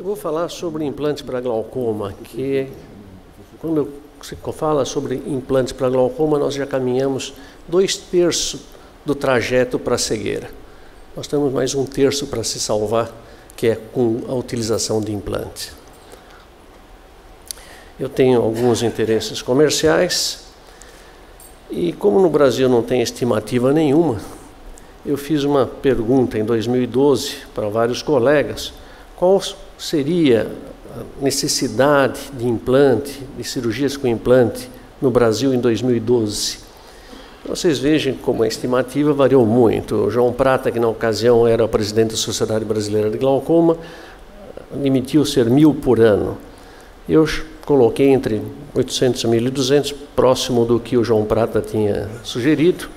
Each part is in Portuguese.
vou falar sobre implante para glaucoma, que quando se fala sobre implantes para glaucoma, nós já caminhamos 2/3 do trajeto para a cegueira. Nós temos mais 1/3 para se salvar, que é com a utilização de implante. Eu tenho alguns interesses comerciais e, como no Brasil não tem estimativa nenhuma, eu fiz uma pergunta em 2012 para vários colegas: qual seria a necessidade de implante, de cirurgias com implante no Brasil em 2012? Vocês vejam como a estimativa variou muito. O João Prata, que na ocasião era o presidente da Sociedade Brasileira de Glaucoma, admitiu ser 1.000 por ano. Eu coloquei entre 800 e 1.200, próximo do que o João Prata tinha sugerido.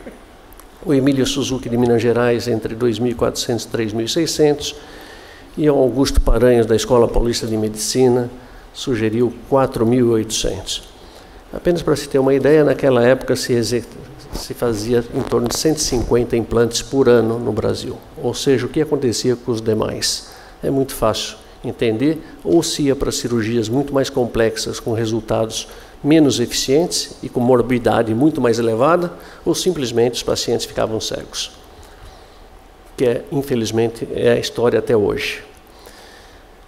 O Emílio Suzuki, de Minas Gerais, entre 2.400 e 3.600. E o Augusto Paranhos, da Escola Paulista de Medicina, sugeriu 4.800. Apenas para se ter uma ideia, naquela época se fazia em torno de 150 implantes por ano no Brasil. Ou seja, o que acontecia com os demais? É muito fácil entender, ou se ia para cirurgias muito mais complexas, com resultados menos eficientes e com morbidade muito mais elevada, ou simplesmente os pacientes ficavam cegos. Que infelizmente é a história até hoje.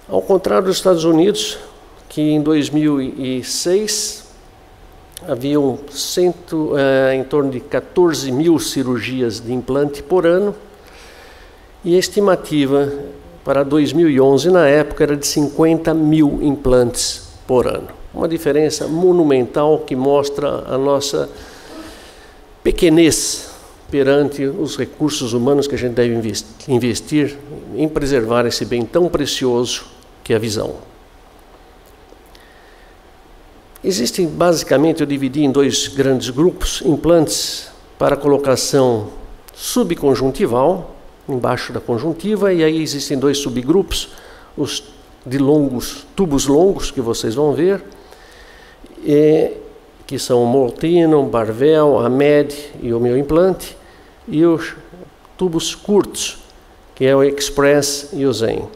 Ao contrário dos Estados Unidos, que em 2006 haviam em torno de 14.000 cirurgias de implante por ano, e a estimativa para 2011, na época, era de 50.000 implantes por ano. Uma diferença monumental que mostra a nossa pequenez perante os recursos humanos que a gente deve investir em preservar esse bem tão precioso que é a visão. Existem, basicamente, eu dividi em 2 grandes grupos: implantes para colocação subconjuntival, embaixo da conjuntiva, e aí existem 2 subgrupos, os de tubos longos, que vocês vão ver, que são o Molteno, Barvel, Amed e o meu implante, e os tubos curtos, que é o Express e o Zen.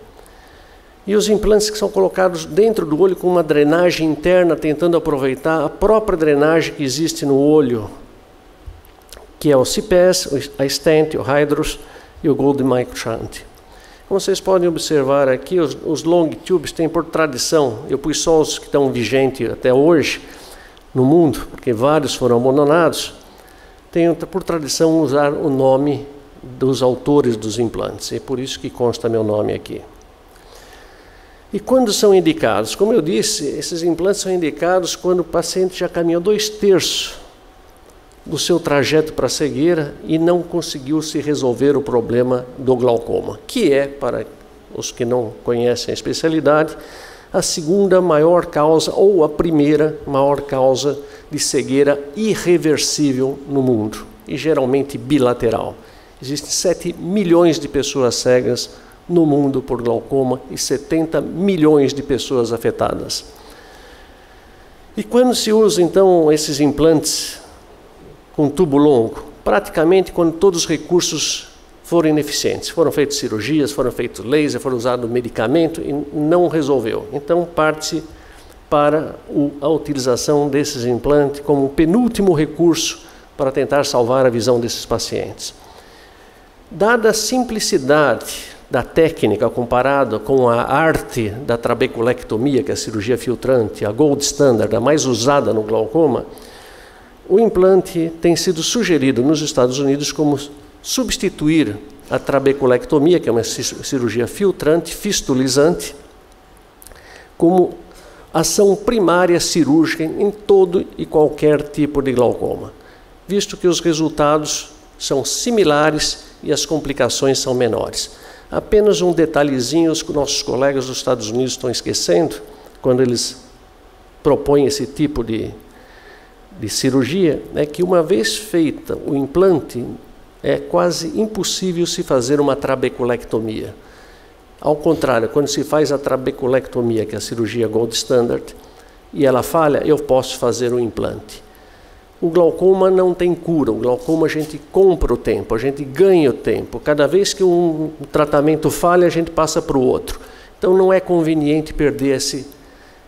E os implantes que são colocados dentro do olho com uma drenagem interna, tentando aproveitar a própria drenagem que existe no olho, que é o CIPES, a Stent, o Hydros e o Gold Microshunt. Como vocês podem observar aqui, os long tubes têm por tradição, eu pus só os que estão vigentes até hoje no mundo, porque vários foram abandonados, tem por tradição usar o nome dos autores dos implantes, é por isso que consta meu nome aqui. E quando são indicados? Como eu disse, esses implantes são indicados quando o paciente já caminhou 2/3 do seu trajeto para a cegueira e não conseguiu se resolver o problema do glaucoma, que é, para os que não conhecem a especialidade, a segunda maior causa ou a primeira maior causa de cegueira irreversível no mundo, e geralmente bilateral. Existem 7 milhões de pessoas cegas no mundo por glaucoma e 70 milhões de pessoas afetadas. E quando se usa, então, esses implantes com tubo longo? Praticamente quando todos os recursos foram ineficientes. Foram feitas cirurgias, foram feitos laser, foram usados medicamento e não resolveu. Então, parte-se para a utilização desses implantes como penúltimo recurso para tentar salvar a visão desses pacientes. Dada a simplicidade da técnica comparada com a arte da trabeculectomia, que é a cirurgia filtrante, a gold standard, a mais usada no glaucoma, o implante tem sido sugerido nos Estados Unidos como substituir a trabeculectomia, que é uma cirurgia filtrante, fistulizante, como ação primária cirúrgica em todo e qualquer tipo de glaucoma, visto que os resultados são similares e as complicações são menores. Apenas um detalhezinho que nossos colegas dos Estados Unidos estão esquecendo, quando eles propõem esse tipo de cirurgia, é que uma vez feita o implante, é quase impossível se fazer uma trabeculectomia. Ao contrário, quando se faz a trabeculectomia, que é a cirurgia gold standard, e ela falha, eu posso fazer o implante. O glaucoma não tem cura, o glaucoma a gente compra o tempo, a gente ganha o tempo. Cada vez que um tratamento falha, a gente passa para o outro. Então não é conveniente perder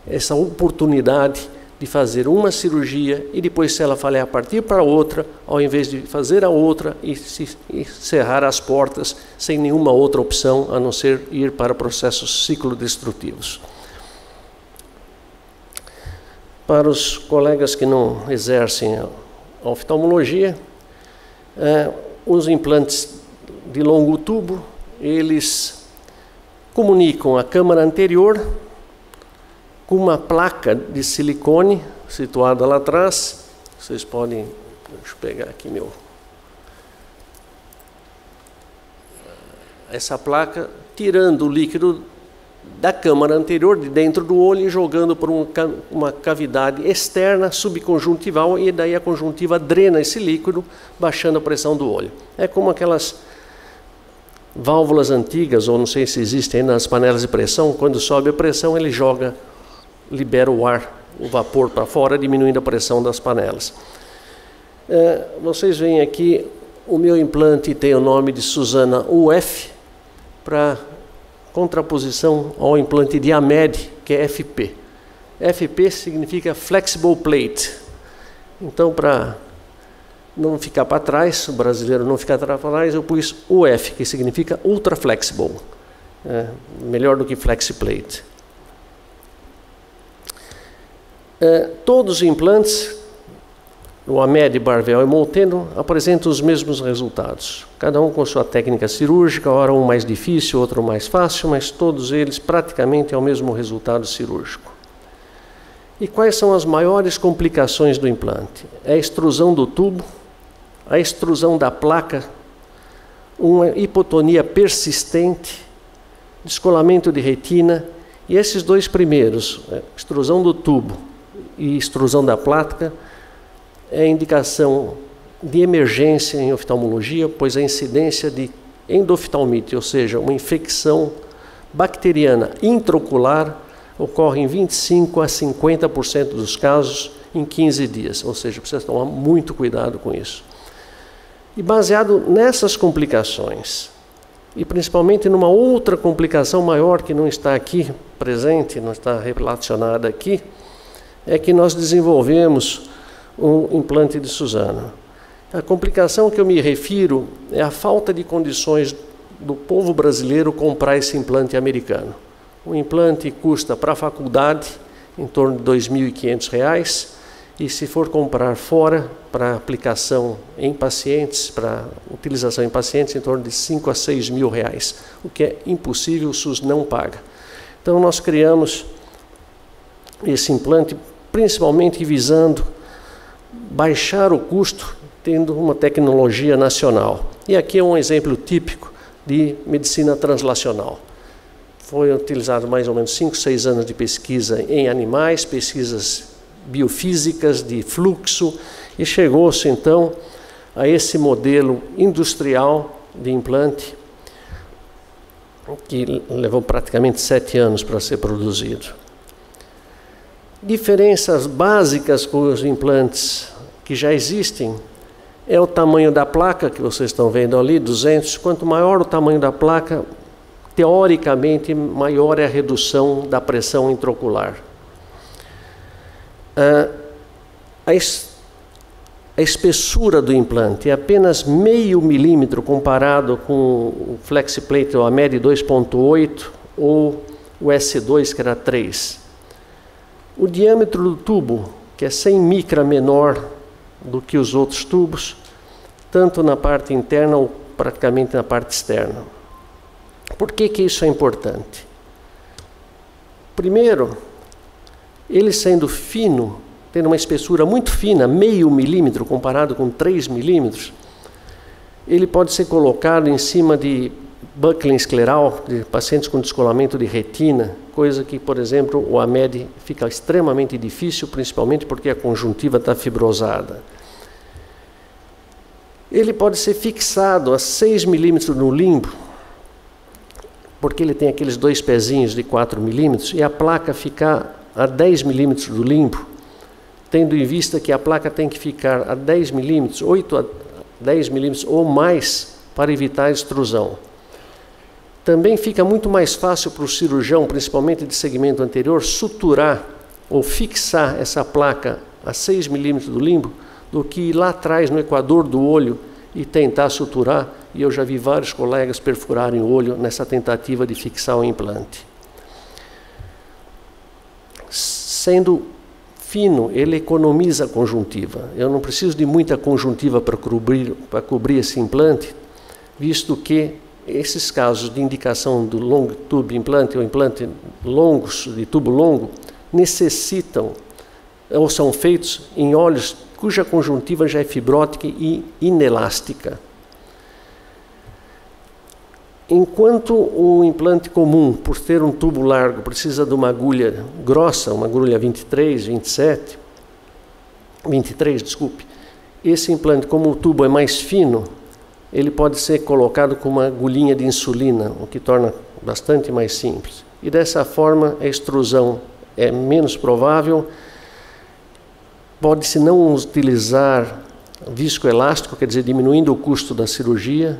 essa oportunidade de fazer uma cirurgia e depois, se ela falhar, partir para outra, ao invés de fazer a outra e cerrar as portas sem nenhuma outra opção a não ser ir para processos ciclodestrutivos. Para os colegas que não exercem a oftalmologia, os implantes de longo tubo, eles comunicam a câmara anterior com uma placa de silicone situada lá atrás. Vocês podem, deixa eu pegar aqui essa placa, tirando o líquido da câmara anterior, de dentro do olho, e jogando por uma cavidade externa subconjuntival, e daí a conjuntiva drena esse líquido, baixando a pressão do olho. É como aquelas válvulas antigas, ou não sei se existem nas panelas de pressão, quando sobe a pressão ele libera o ar, o vapor para fora, diminuindo a pressão das panelas. Vocês veem aqui, o meu implante tem o nome de Suzana UF, para contraposição ao implante de AMED, que é FP. FP significa Flexible Plate. Então, para não ficar para trás, o brasileiro não ficar para trás, eu pus UF, que significa Ultra Flexible. Melhor do que FlexiPlate. Todos os implantes, o AMED, Barvel e Molteno, apresentam os mesmos resultados. Cada um com sua técnica cirúrgica, ora um mais difícil, outro mais fácil, mas todos eles praticamente é o mesmo resultado cirúrgico. E quais são as maiores complicações do implante? É a extrusão do tubo, a extrusão da placa, uma hipotonia persistente, descolamento de retina, e esses dois primeiros, extrusão do tubo e extrusão da placa, é indicação de emergência em oftalmologia, pois a incidência de endoftalmite, ou seja, uma infecção bacteriana intraocular, ocorre em 25% a 50% dos casos em 15 dias, ou seja, precisa tomar muito cuidado com isso. E baseado nessas complicações, e principalmente numa outra complicação maior que não está aqui presente, não está relacionada aqui, é que nós desenvolvemos um implante de Suzana. A complicação que eu me refiro é a falta de condições do povo brasileiro comprar esse implante americano. O implante custa para a faculdade em torno de R$ 2.500, e se for comprar fora, para aplicação em pacientes, para utilização em pacientes, em torno de R$ 5.000 a R$ 6.000, o que é impossível, o SUS não paga. Então nós criamos esse implante principalmente visando baixar o custo, tendo uma tecnologia nacional. E aqui é um exemplo típico de medicina translacional. Foi utilizado mais ou menos 5, 6 anos de pesquisa em animais, pesquisas biofísicas de fluxo, e chegou-se então a esse modelo industrial de implante, que levou praticamente 7 anos para ser produzido. Diferenças básicas com os implantes que já existem é o tamanho da placa, que vocês estão vendo ali, 200. Quanto maior o tamanho da placa, teoricamente, maior é a redução da pressão intraocular. A espessura do implante é apenas meio milímetro comparado com o FlexiPlate, ou a AMED 2.8, ou o S2, que era 3. O diâmetro do tubo, que é 100 micra menor do que os outros tubos, tanto na parte interna ou praticamente na parte externa. Por que isso é importante? Primeiro, ele sendo fino, tendo uma espessura muito fina, meio milímetro comparado com 3 milímetros, ele pode ser colocado em cima de buckling escleral, de pacientes com descolamento de retina, coisa que, por exemplo, o AMED fica extremamente difícil, principalmente porque a conjuntiva está fibrosada. Ele pode ser fixado a 6 milímetros no limbo, porque ele tem aqueles dois pezinhos de 4 milímetros, e a placa ficar a 10 milímetros do limbo, tendo em vista que a placa tem que ficar a 10 milímetros, 8 a 10 milímetros ou mais, para evitar a extrusão. Também fica muito mais fácil para o cirurgião, principalmente de segmento anterior, suturar ou fixar essa placa a 6 milímetros do limbo, do que ir lá atrás no equador do olho e tentar suturar. E eu já vi vários colegas perfurarem o olho nessa tentativa de fixar o implante. Sendo fino, ele economiza a conjuntiva. Eu não preciso de muita conjuntiva para cobrir esse implante, visto que esses casos de indicação do long tube implante ou implante longos, de tubo longo, necessitam ou são feitos em olhos cuja conjuntiva já é fibrótica e inelástica. Enquanto o implante comum, por ter um tubo largo, precisa de uma agulha grossa, uma agulha 23, esse implante, como o tubo é mais fino, ele pode ser colocado com uma agulhinha de insulina, o que torna bastante mais simples. E dessa forma a extrusão é menos provável. Pode-se não utilizar viscoelástico, quer dizer, diminuindo o custo da cirurgia.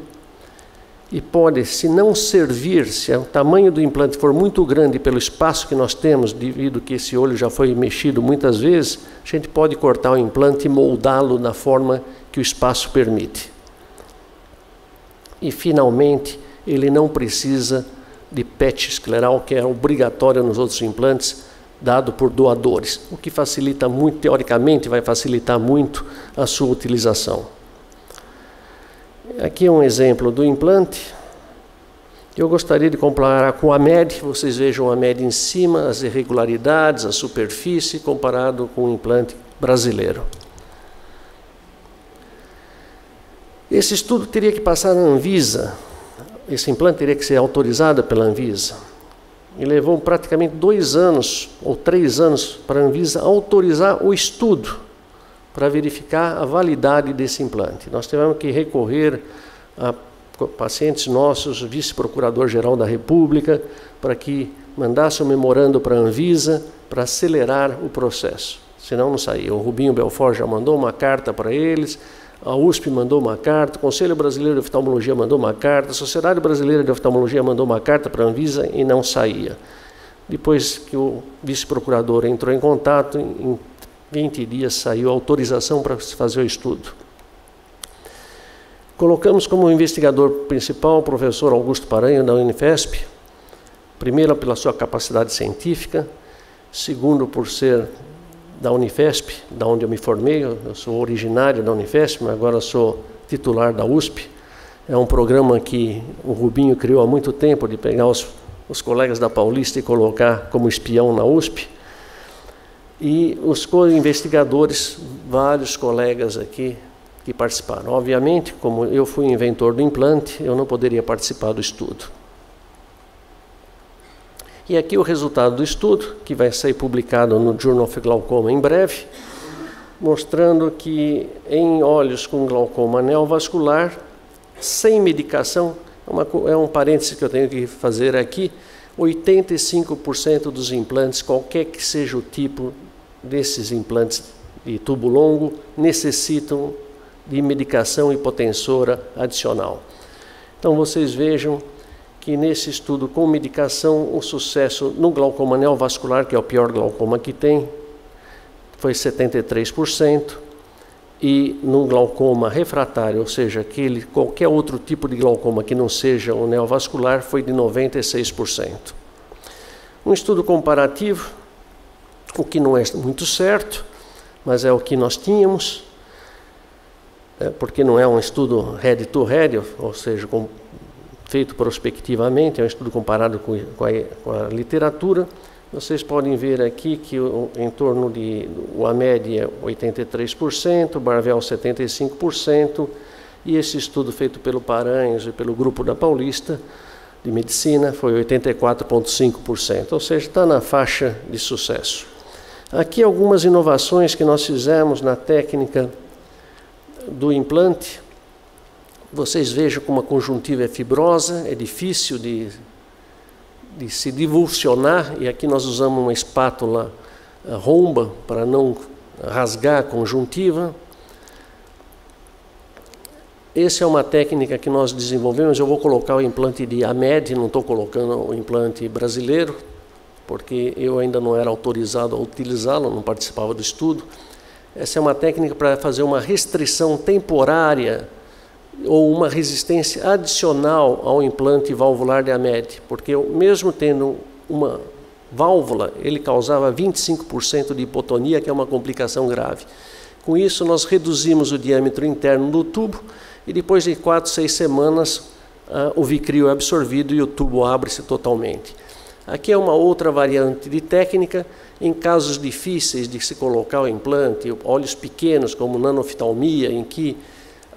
E pode, se não servir, se o tamanho do implante for muito grande pelo espaço que nós temos, devido que esse olho já foi mexido muitas vezes, a gente pode cortar o implante e moldá-lo da forma que o espaço permite. E, finalmente, ele não precisa de PET escleral, que é obrigatório nos outros implantes, dado por doadores, o que facilita muito, teoricamente, vai facilitar muito a sua utilização. Aqui é um exemplo do implante. Eu gostaria de comparar com a MED. Vocês vejam a MED em cima, as irregularidades, a superfície, comparado com o implante brasileiro. Esse estudo teria que passar na Anvisa. Esse implante teria que ser autorizado pela Anvisa. E levou praticamente 2 anos ou 3 anos para a Anvisa autorizar o estudo, para verificar a validade desse implante. Nós tivemos que recorrer a pacientes nossos, vice-procurador-geral da República, para que mandasse um memorando para a Anvisa para acelerar o processo. Senão não saía. O Rubinho Belfort já mandou uma carta para eles, a USP mandou uma carta, o Conselho Brasileiro de Oftalmologia mandou uma carta, a Sociedade Brasileira de Oftalmologia mandou uma carta para a Anvisa e não saía. Depois que o vice-procurador entrou em contato, em 20 dias saiu a autorização para se fazer o estudo. Colocamos como investigador principal o professor Augusto Paranho, da Unifesp, primeiro pela sua capacidade científica, segundo por ser da Unifesp, da onde eu me formei. Eu sou originário da Unifesp, mas agora sou titular da USP. É um programa que o Rubinho criou há muito tempo, de pegar os colegas da Paulista e colocar como espião na USP. E os co-investigadores, vários colegas aqui que participaram. Obviamente, como eu fui inventor do implante, eu não poderia participar do estudo. E aqui o resultado do estudo, que vai ser publicado no Journal of Glaucoma em breve, mostrando que em olhos com glaucoma neovascular, sem medicação, é um parêntese que eu tenho que fazer aqui, 85% dos implantes, qualquer que seja o tipo desses implantes de tubo longo, necessitam de medicação hipotensora adicional. Então vocês vejam que nesse estudo com medicação, o sucesso no glaucoma neovascular, que é o pior glaucoma que tem, foi 73%, e no glaucoma refratário, ou seja, qualquer outro tipo de glaucoma que não seja o neovascular, foi de 96%. Um estudo comparativo, o que não é muito certo, mas é o que nós tínhamos, porque não é um estudo head-to-head, ou seja, feito prospectivamente, é um estudo comparado com a literatura. Vocês podem ver aqui que em torno de o AMED é 83%, o Barvel 75%, e esse estudo feito pelo Paranhos e pelo grupo da Paulista de Medicina foi 84,5%, ou seja, está na faixa de sucesso. Aqui algumas inovações que nós fizemos na técnica do implante. Vocês vejam como a conjuntiva é fibrosa, é difícil de se divulsionar, e aqui nós usamos uma espátula romba para não rasgar a conjuntiva. essa é uma técnica que nós desenvolvemos. Eu vou colocar o implante de AMED, não estou colocando o implante brasileiro, porque eu ainda não era autorizado a utilizá-lo, não participava do estudo. Essa é uma técnica para fazer uma restrição temporária ou uma resistência adicional ao implante valvular de AMED, porque mesmo tendo uma válvula, ele causava 25% de hipotonia, que é uma complicação grave. Com isso, nós reduzimos o diâmetro interno do tubo e depois de 4, 6 semanas, o vicrio é absorvido e o tubo abre-se totalmente. Aqui é uma outra variante de técnica. Em casos difíceis de se colocar o implante, olhos pequenos como nanoftalmia, em que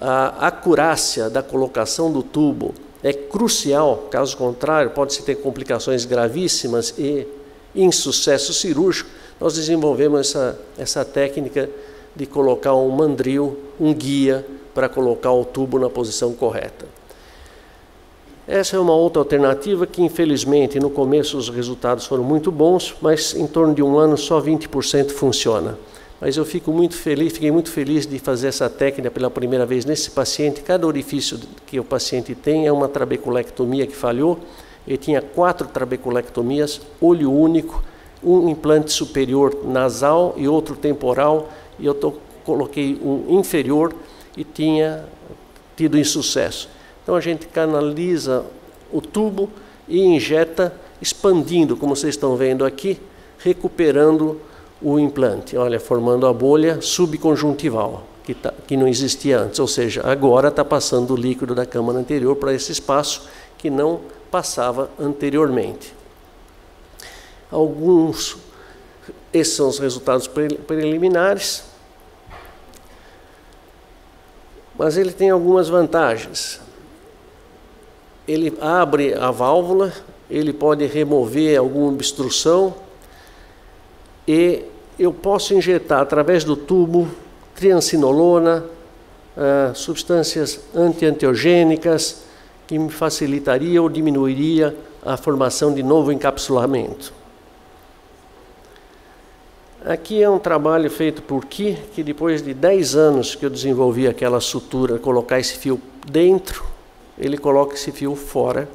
a acurácia da colocação do tubo é crucial, caso contrário pode-se ter complicações gravíssimas e insucesso cirúrgico, nós desenvolvemos essa técnica de colocar um mandril, um guia, para colocar o tubo na posição correta. Essa é uma outra alternativa que, infelizmente, no começo os resultados foram muito bons, mas em torno de um ano só 20% funciona. Mas eu fiquei muito feliz de fazer essa técnica pela primeira vez nesse paciente. Cada orifício que o paciente tem é uma trabeculectomia que falhou. Ele tinha 4 trabeculectomias, olho único, um implante superior nasal e outro temporal, e eu coloquei um inferior e tinha tido insucesso. Então a gente canaliza o tubo e injeta, expandindo, como vocês estão vendo aqui, recuperando o implante. Olha, formando a bolha subconjuntival, que não existia antes, ou seja, agora está passando o líquido da câmara anterior para esse espaço que não passava anteriormente. Esses são os resultados preliminares, mas ele tem algumas vantagens. Ele abre a válvula, ele pode remover alguma obstrução e eu posso injetar através do tubo triancinolona, substâncias anti-angiogênicas que me facilitaria ou diminuiria a formação de novo encapsulamento. Aqui é um trabalho feito por Ki, que depois de 10 anos que eu desenvolvi aquela sutura, colocar esse fio dentro, ele coloca esse fio fora,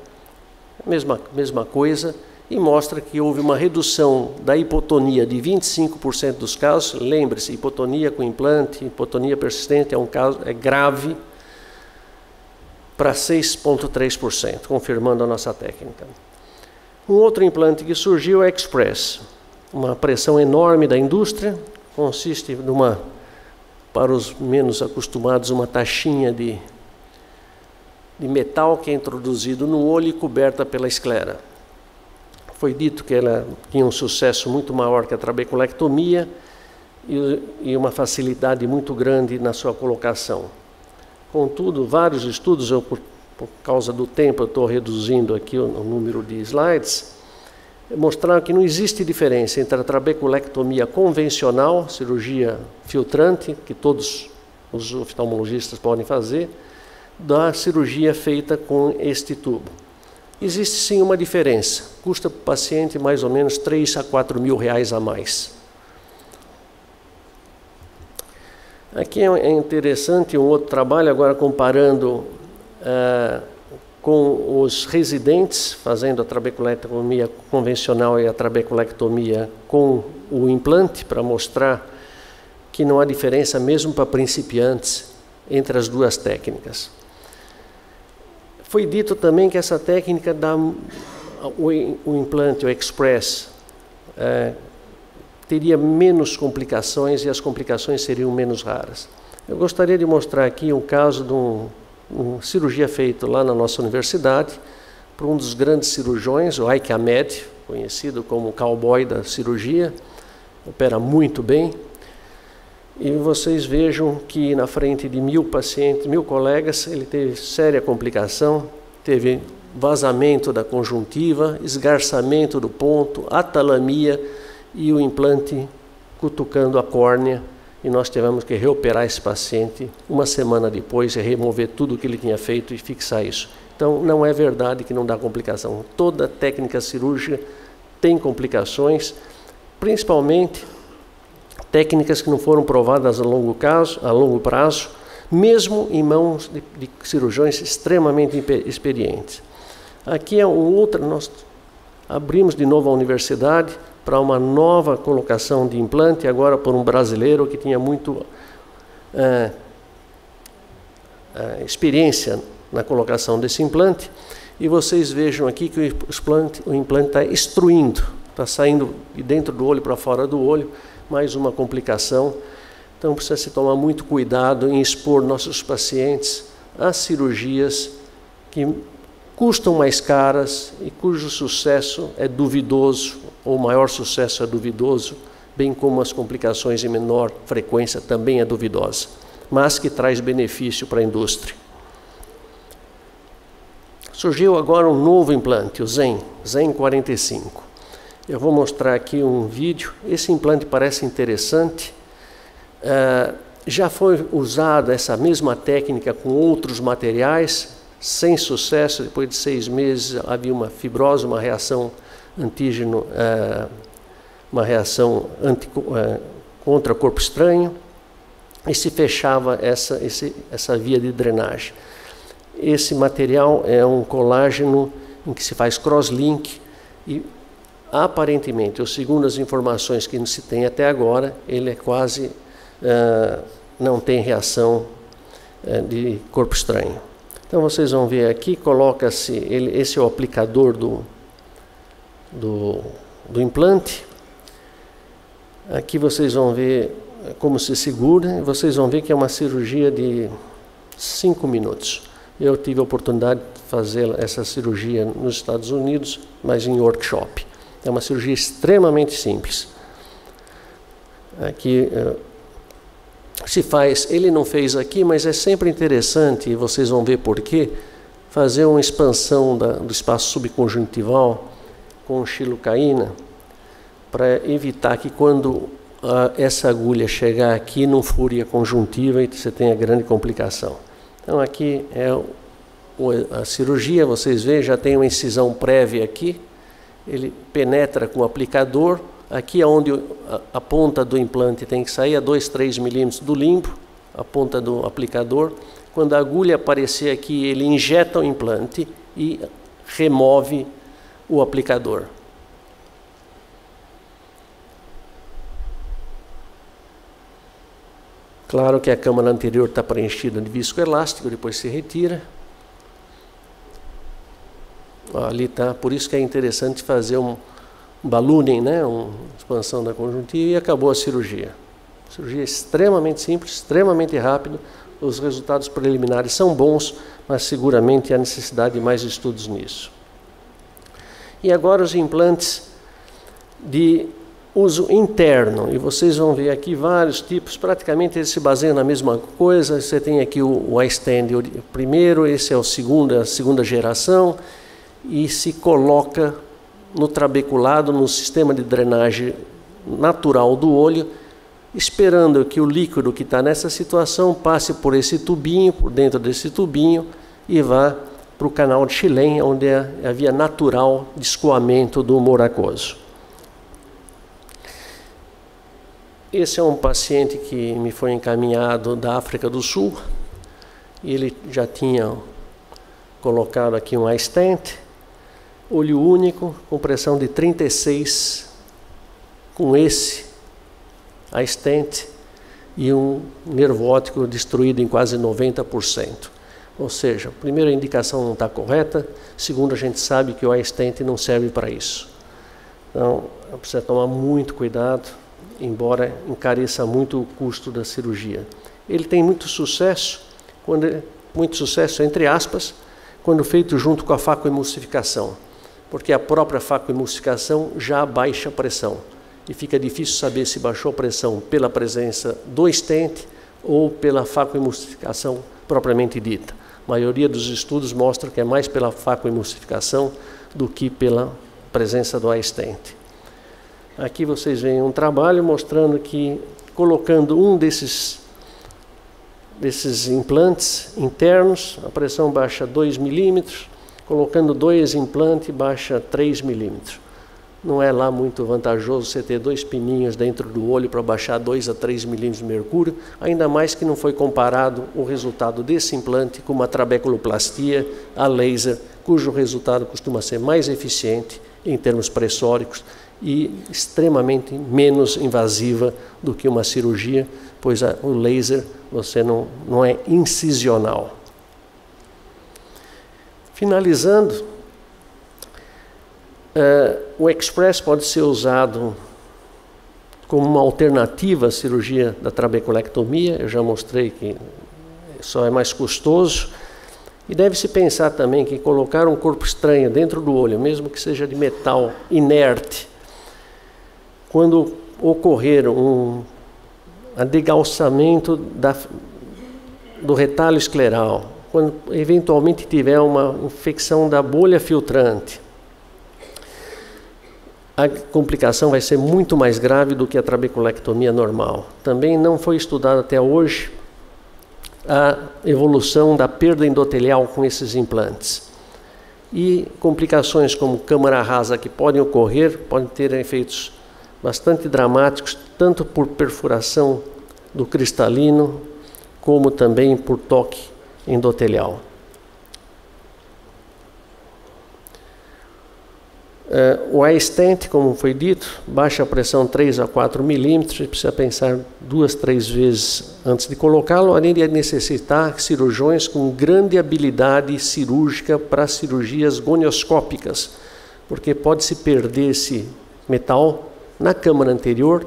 mesma coisa, e mostra que houve uma redução da hipotonia de 25% dos casos. Lembre-se, hipotonia com implante, hipotonia persistente é grave, para 6,3%, confirmando a nossa técnica. Um outro implante que surgiu é o Express, uma pressão enorme da indústria, consiste para os menos acostumados, uma taxinha de metal que é introduzido no olho e coberta pela esclera. Foi dito que ela tinha um sucesso muito maior que a trabeculectomia e uma facilidade muito grande na sua colocação. Contudo, vários estudos, por causa do tempo eu estou reduzindo aqui o número de slides, mostraram que não existe diferença entre a trabeculectomia convencional, cirurgia filtrante, que todos os oftalmologistas podem fazer, da cirurgia feita com este tubo. Existe sim uma diferença, custa para o paciente mais ou menos 3 a 4 mil reais a mais. Aqui é interessante um outro trabalho, agora comparando com os residentes, fazendo a trabeculectomia convencional e a trabeculectomia com o implante, para mostrar que não há diferença mesmo para principiantes entre as duas técnicas. Foi dito também que essa técnica dá o implante, o Express, teria menos complicações e as complicações seriam menos raras. Eu gostaria de mostrar aqui um caso de uma cirurgia feita lá na nossa universidade por um dos grandes cirurgiões, o Ike Ahmed, conhecido como o cowboy da cirurgia, opera muito bem. E vocês vejam que na frente de 1000 pacientes, 1000 colegas, ele teve séria complicação, teve vazamento da conjuntiva, esgarçamento do ponto, atalamia e o implante cutucando a córnea. E nós tivemos que reoperar esse paciente uma semana depois e remover tudo o que ele tinha feito e fixar isso. Então, não é verdade que não dá complicação. Toda técnica cirúrgica tem complicações, principalmente técnicas que não foram provadas a longo prazo, mesmo em mãos de cirurgiões extremamente experientes. Aqui é outra, nós abrimos de novo a universidade para uma nova colocação de implante, agora por um brasileiro que tinha muito experiência na colocação desse implante. E vocês vejam aqui que o implante está extruindo, está saindo de dentro do olho para fora do olho, mais uma complicação. Então precisa se tomar muito cuidado em expor nossos pacientes a cirurgias que custam mais caras e cujo sucesso é duvidoso, ou o maior sucesso é duvidoso, bem como as complicações em menor frequência também é duvidosa, mas que traz benefício para a indústria. Surgiu agora um novo implante, o Zen 45. Eu vou mostrar aqui um vídeo. Esse implante parece interessante. Já foi usada essa mesma técnica com outros materiais, sem sucesso. Depois de 6 meses havia uma fibrose, uma reação antígeno, uma reação contra corpo estranho, e se fechava essa via de drenagem. Esse material é um colágeno em que se faz cross-link e, aparentemente, ou segundo as informações que se tem até agora, ele é quase, não tem reação de corpo estranho. Então vocês vão ver aqui, coloca-se, esse é o aplicador do implante. Aqui vocês vão ver como se segura, e vocês vão ver que é uma cirurgia de 5 minutos. Eu tive a oportunidade de fazer essa cirurgia nos Estados Unidos, mas em workshop. É uma cirurgia extremamente simples. Aqui se faz, ele não fez aqui, mas é sempre interessante, e vocês vão ver por quê, fazer uma expansão do espaço subconjuntival com xilocaína, para evitar que quando essa agulha chegar aqui não fure a conjuntiva e você tenha grande complicação. Então aqui é a cirurgia, vocês veem, já tem uma incisão prévia aqui, ele penetra com o aplicador, aqui é onde a ponta do implante tem que sair, a 2, 3 milímetros do limbo, a ponta do aplicador. Quando a agulha aparecer aqui, ele injeta o implante e remove o aplicador. Claro que a câmara anterior está preenchida de viscoelástico, depois se retira. Ali está, por isso que é interessante fazer um ballooning, né? Uma expansão da conjuntiva, e acabou a cirurgia. Cirurgia extremamente simples, extremamente rápida. Os resultados preliminares são bons, mas seguramente há necessidade de mais estudos nisso. E agora os implantes de uso interno, e vocês vão ver aqui vários tipos, praticamente eles se baseiam na mesma coisa. Você tem aqui o iStent primeiro, esse é a segunda geração, e se coloca no trabeculado, no sistema de drenagem natural do olho, esperando que o líquido que está nessa situação passe por esse tubinho, por dentro desse tubinho, e vá para o canal de Schillen, onde é a via natural de escoamento do humor aquoso. Esse é um paciente que me foi encaminhado da África do Sul. Ele já tinha colocado aqui um iStent, olho único, com pressão de 36, com esse iStent e um nervo óptico destruído em quase 90%. Ou seja, primeiro, a indicação não está correta, segundo, a gente sabe que o iStent não serve para isso. Então, precisa tomar muito cuidado, embora encareça muito o custo da cirurgia. Ele tem muito sucesso, entre aspas, quando feito junto com a facoemulsificação, porque a própria facoemulsificação já baixa a pressão, e fica difícil saber se baixou a pressão pela presença do stent ou pela facoemulsificação propriamente dita. A maioria dos estudos mostra que é mais pela facoemulsificação do que pela presença do iStent. Aqui vocês veem um trabalho mostrando que, colocando um desses implantes internos, a pressão baixa 2 milímetros, colocando 2 implantes, baixa 3 milímetros. não é lá muito vantajoso você ter 2 pininhos dentro do olho para baixar 2 a 3 milímetros de mercúrio, ainda mais que não foi comparado o resultado desse implante com uma trabeculoplastia a laser, cujo resultado costuma ser mais eficiente em termos pressóricos e extremamente menos invasiva do que uma cirurgia, pois o laser você não é incisional. Finalizando, o Express pode ser usado como uma alternativa à cirurgia da trabeculectomia. Eu já mostrei que só é mais custoso. E deve-se pensar também que colocar um corpo estranho dentro do olho, mesmo que seja de metal inerte, quando ocorrer um adegalçamento do retalho escleral, quando eventualmente tiver uma infecção da bolha filtrante, a complicação vai ser muito mais grave do que a trabeculectomia normal. Também não foi estudado até hoje a evolução da perda endotelial com esses implantes. E complicações como câmara rasa que podem ocorrer, podem ter efeitos bastante dramáticos, tanto por perfuração do cristalino, como também por toque endotelial. O iStent, como foi dito, baixa a pressão 3 a 4 milímetros, precisa pensar 2, 3 vezes antes de colocá-lo, além de necessitar cirurgiões com grande habilidade cirúrgica para cirurgias gonioscópicas, porque pode-se perder esse metal na câmara anterior,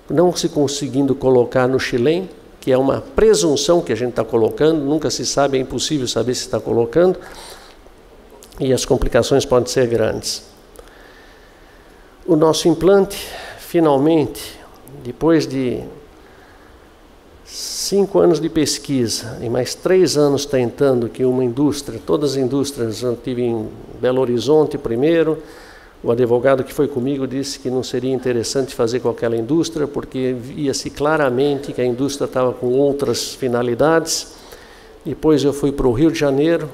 não se conseguindo colocar no chilém, que é uma presunção que a gente está colocando, nunca se sabe, é impossível saber se está colocando, e as complicações podem ser grandes. O nosso implante, finalmente, depois de 5 anos de pesquisa e mais 3 anos tentando que uma indústria, todas as indústrias, eu tive em Belo Horizonte primeiro, o advogado que foi comigo disse que não seria interessante fazer com aquela indústria, porque via-se claramente que a indústria estava com outras finalidades. Depois eu fui para o Rio de Janeiro,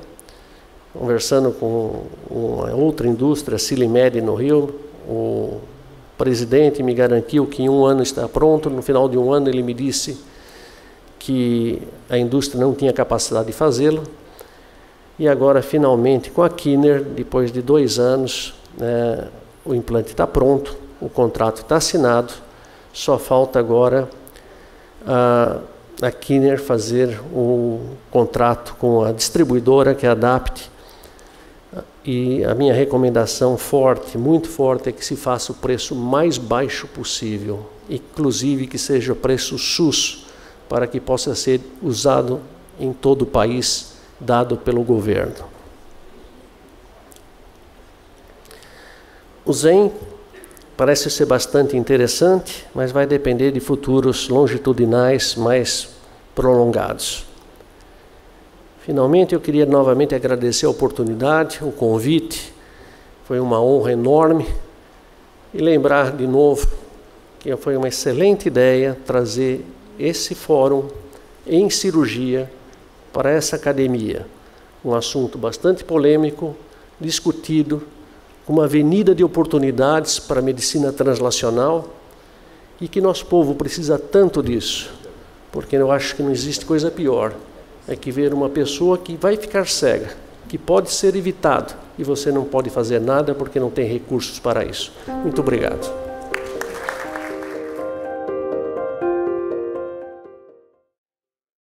conversando com uma outra indústria, a Silimed no Rio. O presidente me garantiu que em 1 ano está pronto. No final de 1 ano ele me disse que a indústria não tinha capacidade de fazê-lo. E agora, finalmente, com a Kinner, depois de 2 anos, o implante está pronto, o contrato está assinado, só falta agora a Kinner fazer um contrato com a distribuidora, que é a Adapt. E a minha recomendação forte, muito forte, é que se faça o preço mais baixo possível, inclusive que seja o preço SUS, para que possa ser usado em todo o país, dado pelo governo. O Zen parece ser bastante interessante, mas vai depender de futuros longitudinais mais prolongados. Finalmente, eu queria novamente agradecer a oportunidade, o convite. Foi uma honra enorme. E lembrar de novo que foi uma excelente ideia trazer esse fórum em cirurgia para essa academia. Um assunto bastante polêmico, discutido, com uma avenida de oportunidades para a medicina translacional, e que nosso povo precisa tanto disso, porque eu acho que não existe coisa pior é que ver uma pessoa que vai ficar cega, que pode ser evitado, e você não pode fazer nada porque não tem recursos para isso. Muito obrigado.